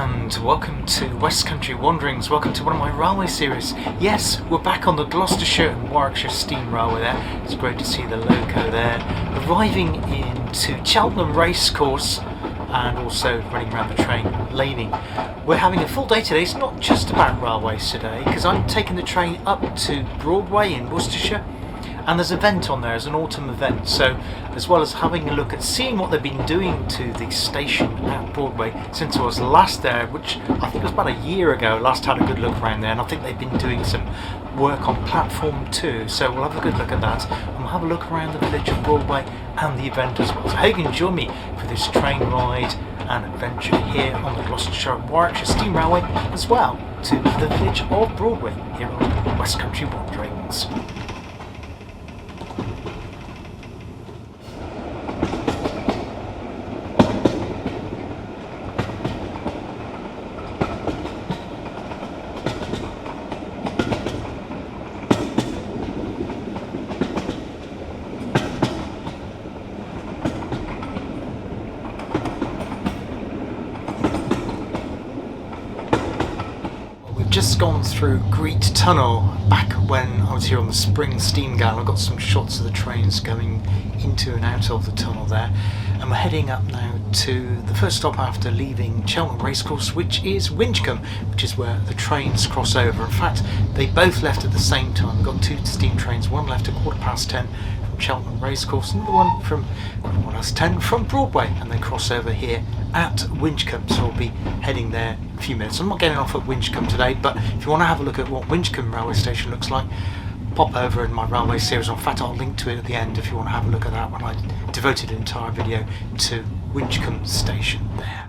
and welcome to West Country Wanderings. Welcome to one of my railway series. Yes, we're back on the Gloucestershire and Warwickshire Steam Railway there. It's great to see the loco there. Arriving into Cheltenham Racecourse and also running around the train laning. We're having a full day today. It's not just about railways today because I'm taking the train up to Broadway in Worcestershire. And there's an event on there, as an autumn event, so as well as having a look at seeing what they've been doing to the station at Broadway since I was last there, which I think was about a year ago, last had a good look around there, and I think they've been doing some work on platform 2, so we'll have a good look at that, and we'll have a look around the village of Broadway and the event as well. So I hope you can join me for this train ride and adventure here on the Gloucestershire and Warwickshire Steam Railway, as well to the village of Broadway here on West Country Wanderings. Just gone through Great Tunnel back when I was here on the spring steam galley. I've got some shots of the trains going into and out of the tunnel there, and we're heading up now to the first stop after leaving Cheltenham Racecourse, which is Winchcombe, which is where the trains cross over. In fact, they both left at the same time. We've got two steam trains, one left at 10:15 from Cheltenham Racecourse and the one from 10 from Broadway, and they cross over here at Winchcombe, so we'll be heading there in a few minutes. I'm not getting off at Winchcombe today, but if you want to have a look at what Winchcombe railway station looks like, pop over in my railway series. In fact, I'll link to it at the end if you want to have a look at that one. I devoted an entire video to Winchcombe station there.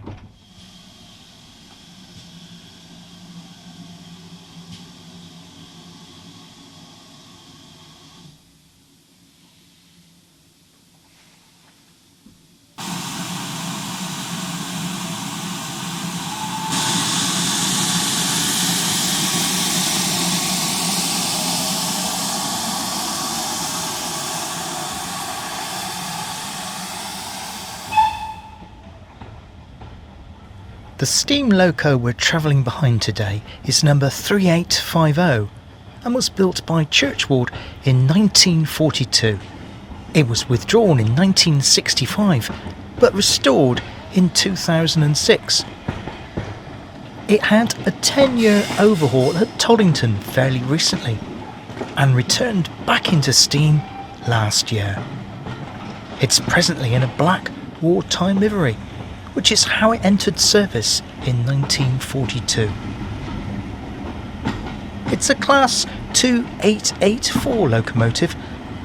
The steam loco we're travelling behind today is number 3850 and was built by Churchward in 1942. It was withdrawn in 1965 but restored in 2006. It had a 10-year overhaul at Toddington fairly recently and returned back into steam last year. It's presently in a black wartime livery, which is how it entered service in 1942. It's a Class 2884 locomotive,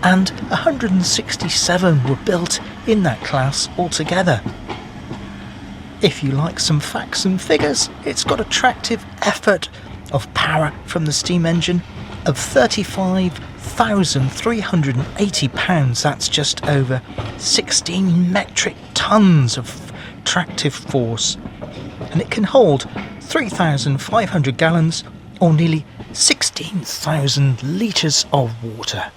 and 167 were built in that class altogether. If you like some facts and figures, it's got a tractive effort of power from the steam engine of 35,380 pounds. That's just over 16 metric tons of tractive force, and it can hold 3,500 gallons or nearly 16,000 litres of water.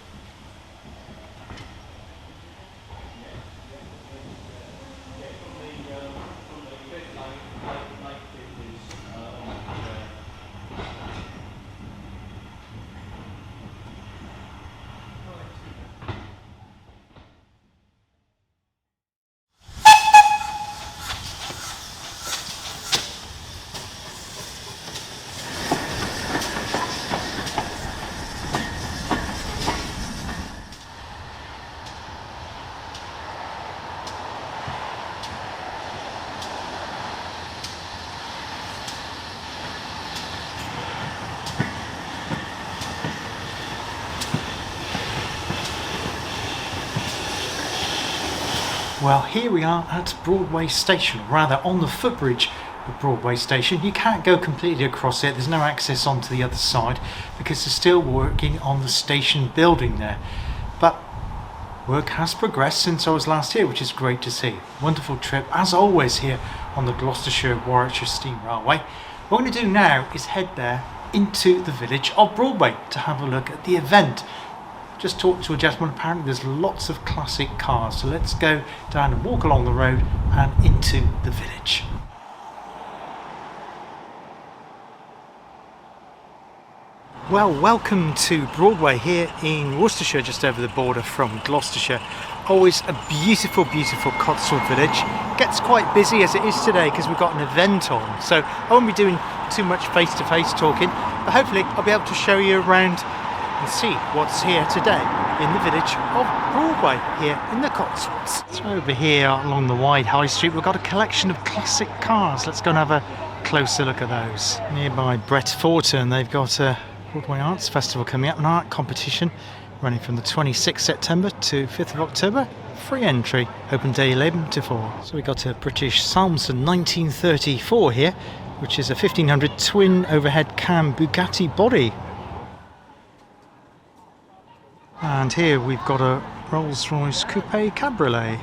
Well, here we are at Broadway Station, or rather on the footbridge of Broadway Station. You can't go completely across it, there's no access onto the other side because they're still working on the station building there. But work has progressed since I was last here, which is great to see. Wonderful trip, as always, here on the Gloucestershire Warwickshire Steam Railway. What we're going to do now is head there into the village of Broadway to have a look at the event. Just talked to a gentleman, apparently there's lots of classic cars, so let's go down and walk along the road and into the village. Well, welcome to Broadway here in Worcestershire, just over the border from Gloucestershire. Always a beautiful, beautiful Cotswold Village. Gets quite busy as it is today because we've got an event on, so I won't be doing too much face-to-face talking, but hopefully I'll be able to show you around and see what's here today in the village of Broadway here in the Cotswolds. So over here along the wide high street we've got a collection of classic cars. Let's go and have a closer look at those. Nearby Brett Fortin, they've got a Broadway Arts Festival coming up, an art competition running from the 26th September to 5th of October. Free entry, open day 11 to 4. So we got a British Salmson 1934 here, which is a 1500 twin overhead cam Bugatti body. And here we've got a Rolls-Royce Coupe Cabriolet.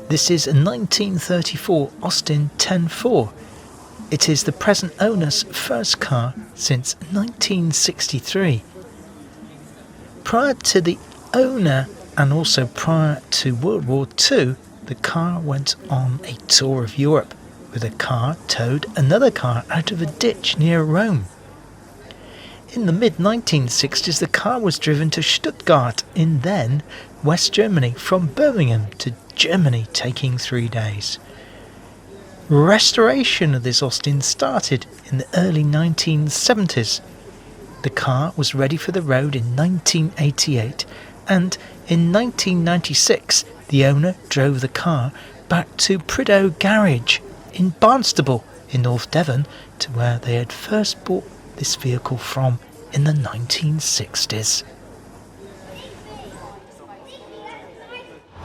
This is a 1934 Austin 10-4. It is the present owner's first car since 1963. Prior to the owner and also prior to World War II, the car went on a tour of Europe with a car towed another car out of a ditch near Rome. In the mid-1960s, the car was driven to Stuttgart in then West Germany from Birmingham to Germany, taking 3 days. Restoration of this Austin started in the early 1970s. The car was ready for the road in 1988, and in 1996 the owner drove the car back to Prideaux Garage in Barnstable in North Devon, to where they had first bought this vehicle from in the 1960s.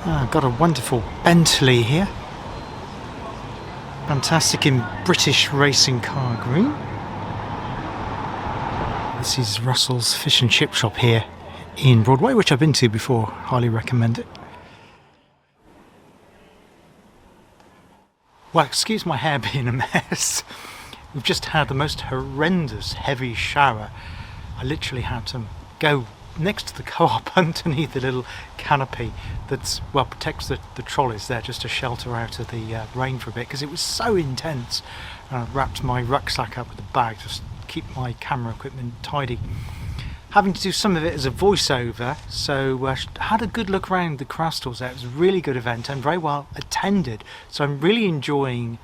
I've got a wonderful Bentley here. Fantastic in British racing car green. This is Russell's Fish and Chip Shop here in Broadway, which I've been to before. Highly recommend it. Well, excuse my hair being a mess. We've just had the most horrendous heavy shower. I literally had to go next to the co-op underneath the little canopy that's, well, protects the trolleys there, just to shelter out of the rain for a bit, because it was so intense. And I wrapped my rucksack up with a bag just to keep my camera equipment tidy. Having to do some of it as a voiceover, so had a good look around the craft stalls there. It was a really good event and very well attended, so I'm really enjoying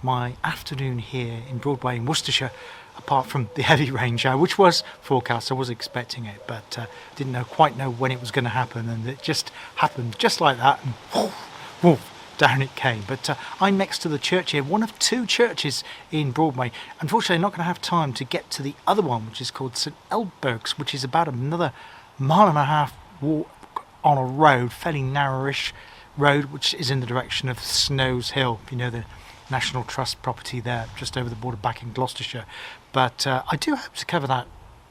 my afternoon here in Broadway in Worcestershire, apart from the heavy rain shower, which was forecast. I was expecting it, but didn't quite know when it was going to happen, and it just happened just like that, and woof, down it came. But I'm next to the church here, one of two churches in Broadway. Unfortunately, I'm not going to have time to get to the other one, which is called St Eldberg's, which is about another 1.5 mile walk on a road, fairly narrowish road, which is in the direction of Snows Hill, you know, the National Trust property there, just over the border back in Gloucestershire. But I do hope to cover that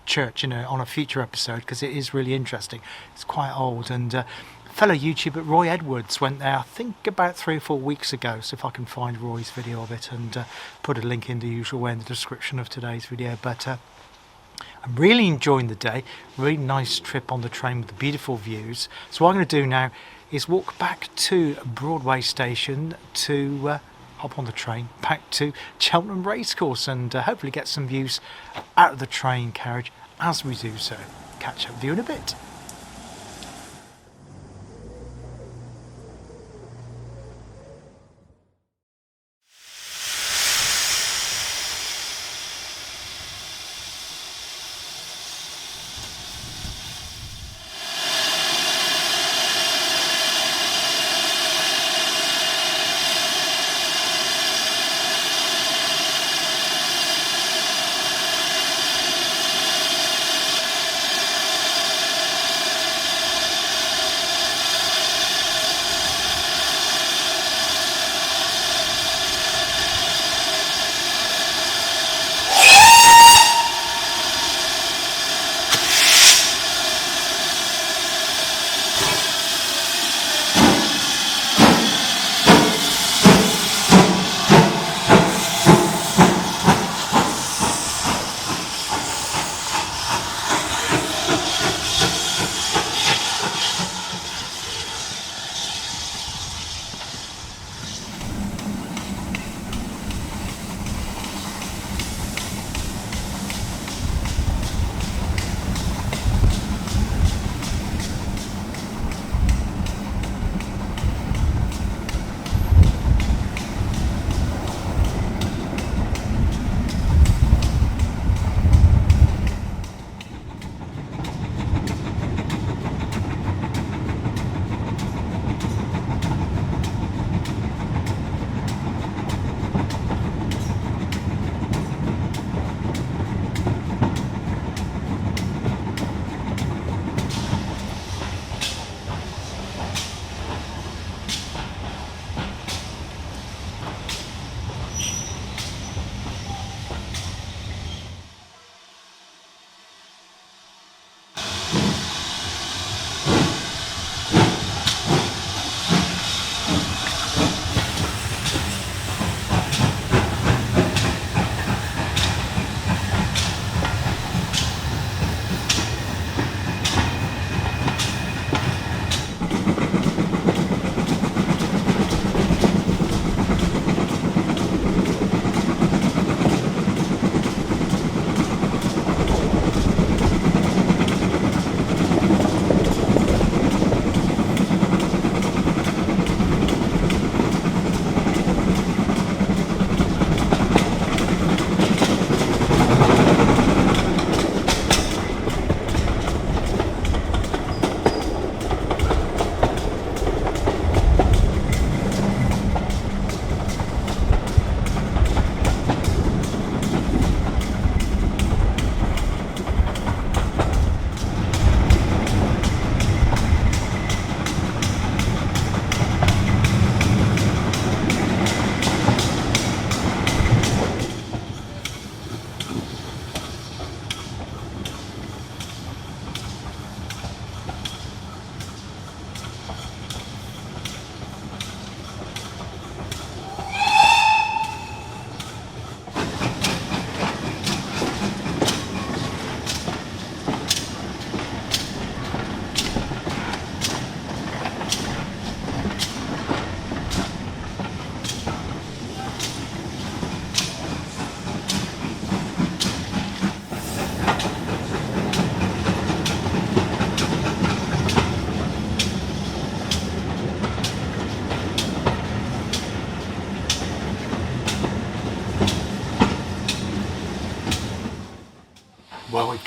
church, you know, on a future episode, because it is really interesting. It's quite old, and fellow YouTuber Roy Edwards went there, I think about 3 or 4 weeks ago, so if I can find Roy's video of it and put a link in the usual way in the description of today's video. But I'm really enjoying the day. Really nice trip on the train with the beautiful views. So what I'm going to do now is walk back to Broadway Station to hop on the train back to Cheltenham Racecourse, and hopefully get some views out of the train carriage as we do so. Catch up with you in a bit.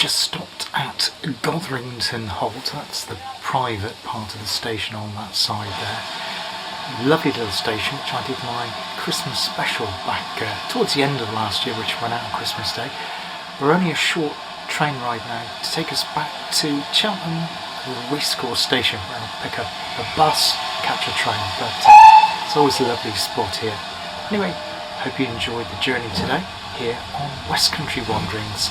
just stopped at Gotherington Holt. That's the private part of the station on that side there. Lovely little station, which I did my Christmas special back towards the end of last year, which went out on Christmas Day. We're only a short train ride now to take us back to Cheltenham Racecourse Station, where I'll pick up a bus, catch a train, but it's always a lovely spot here. Anyway, hope you enjoyed the journey today here on West Country Wanderings.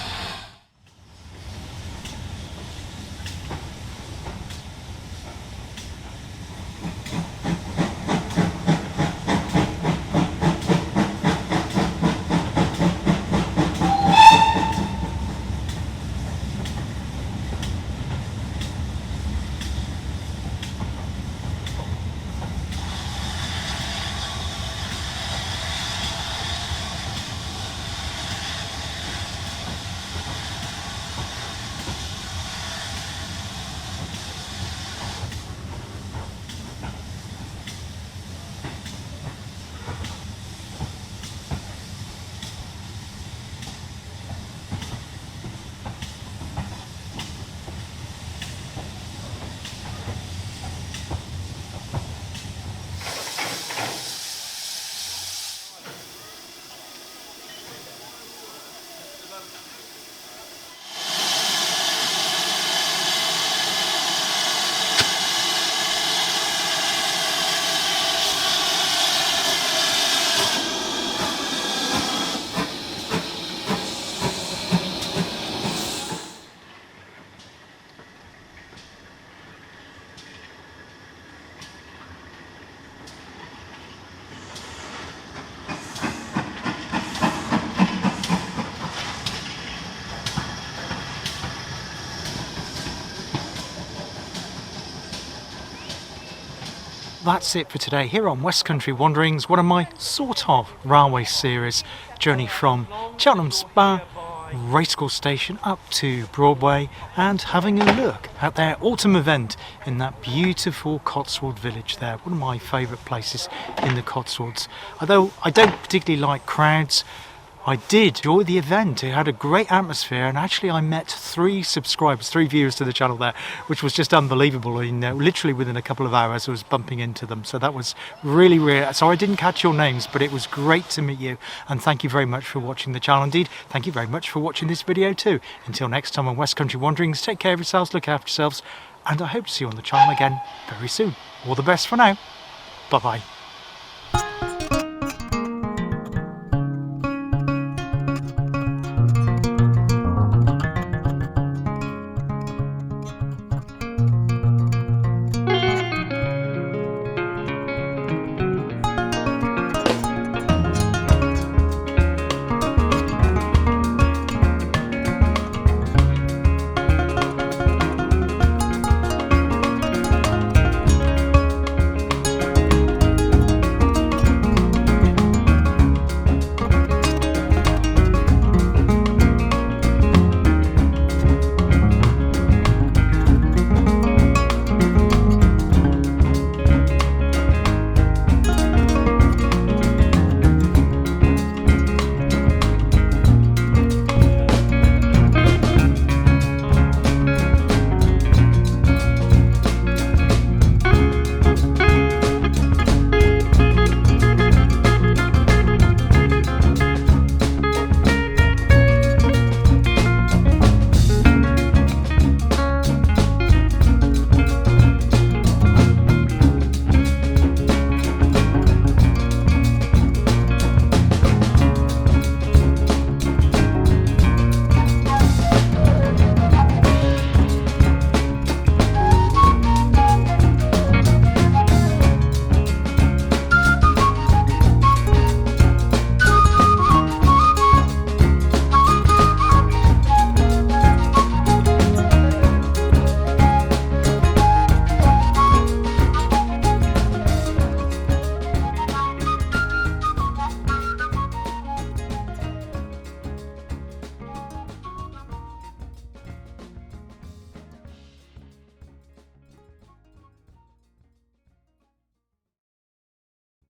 That's it for today here on West Country Wanderings, one of my sort of railway series journey from Cheltenham Spa Racecourse Station up to Broadway and having a look at their autumn event in that beautiful Cotswold Village there, one of my favourite places in the Cotswolds. Although I don't particularly like crowds, I did enjoy the event. It had a great atmosphere, and actually I met 3 subscribers, 3 viewers to the channel there, which was just unbelievable. Literally within a couple of hours I was bumping into them, so that was really rare. So I didn't catch your names, but it was great to meet you, and thank you very much for watching the channel. Indeed, thank you very much for watching this video too. Until next time on West Country Wanderings, take care of yourselves, look after yourselves, and I hope to see you on the channel again very soon. All the best for now. Bye bye.